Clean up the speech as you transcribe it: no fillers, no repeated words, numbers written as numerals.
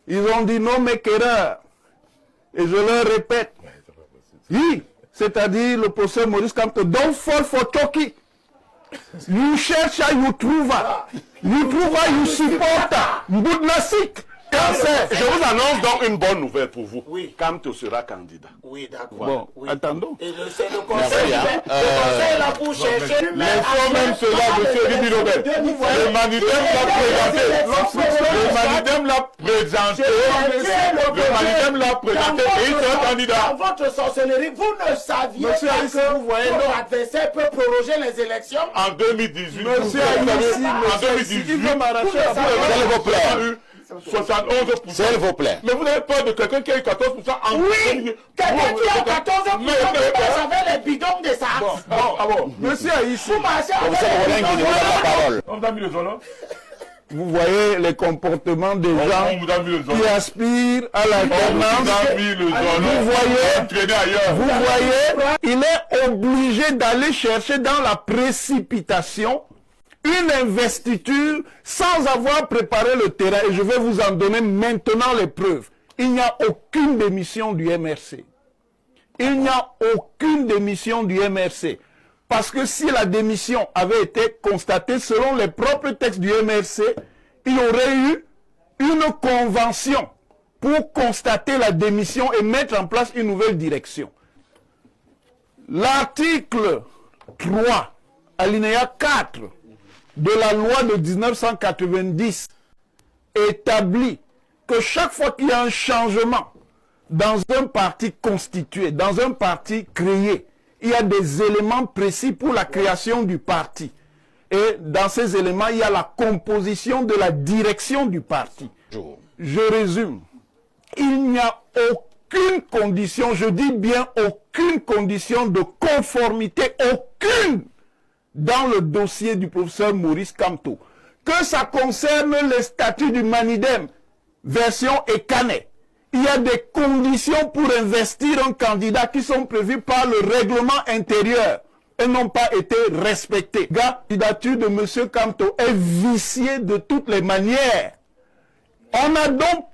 Ils ont dit non, mais qu'erreur. Et je leur répète. Oui, c'est-à-dire le professeur Maurice Kamto, don't fall for Toki. You cherche, you trouve. You trouve, you support. Boudnasik. Je vous annonce donc une bonne nouvelle pour vous. Oui. Kamto sera candidat. Oui, d'accord. Bon, oui. attendons. Et c'est le conseil. Le conseil là pour chercher. L'info même cela, monsieur Ribi Nobel. Le Manidem l'a présenté. Le Manidem l'a présenté. Le Manidem l'a présenté et il sera candidat. Dans votre sorcellerie, vous ne saviez Monsieur pas Aïssi, que vous voyez, votre adversaire peut proroger les élections. En 2018, Monsieur Aïssi, en 2018, il veut m'arracher la vous avez eu 71%. S'il vous plaît. Mais vous avez peur de quelqu'un qui a eu 14% en Oui, quelqu'un qui a 14 ans, qui passe avec les bidons de ça. Bon. Monsieur Aïssi, Vous marchez avec les bidons de ça. On vous a mis le zone. vous voyez les comportements des gens On vous a mis le zone. qui aspirent à l'alternance. On vous a mis le zone. Vous voyez, Entraîné ailleurs. vous voyez, il est obligé d'aller chercher dans la précipitation une investiture sans avoir préparé le terrain. Et je vais vous en donner maintenant les preuves. Il n'y a aucune démission du MRC. Il n'y a aucune démission du MRC. Parce que si la démission avait été constatée selon les propres textes du MRC, il y aurait eu une convention pour constater la démission et mettre en place une nouvelle direction. L'article 3, alinéa 4 de la loi de 1990 établit que chaque fois qu'il y a un changement dans un parti constitué, dans un parti créé, il y a des éléments précis pour la création du parti. Et dans ces éléments, il y a la composition de la direction du parti. Je résume. Il n'y a aucune condition, je dis bien aucune condition de conformité, aucune, dans le dossier du professeur Maurice Kamto. Que ça concerne les statuts du Manidem, version Ekanet, il y a des conditions pour investir un candidat qui sont prévues par le règlement intérieur et n'ont pas été respectées. La candidature de M. Kamto est viciée de toutes les manières. On a donc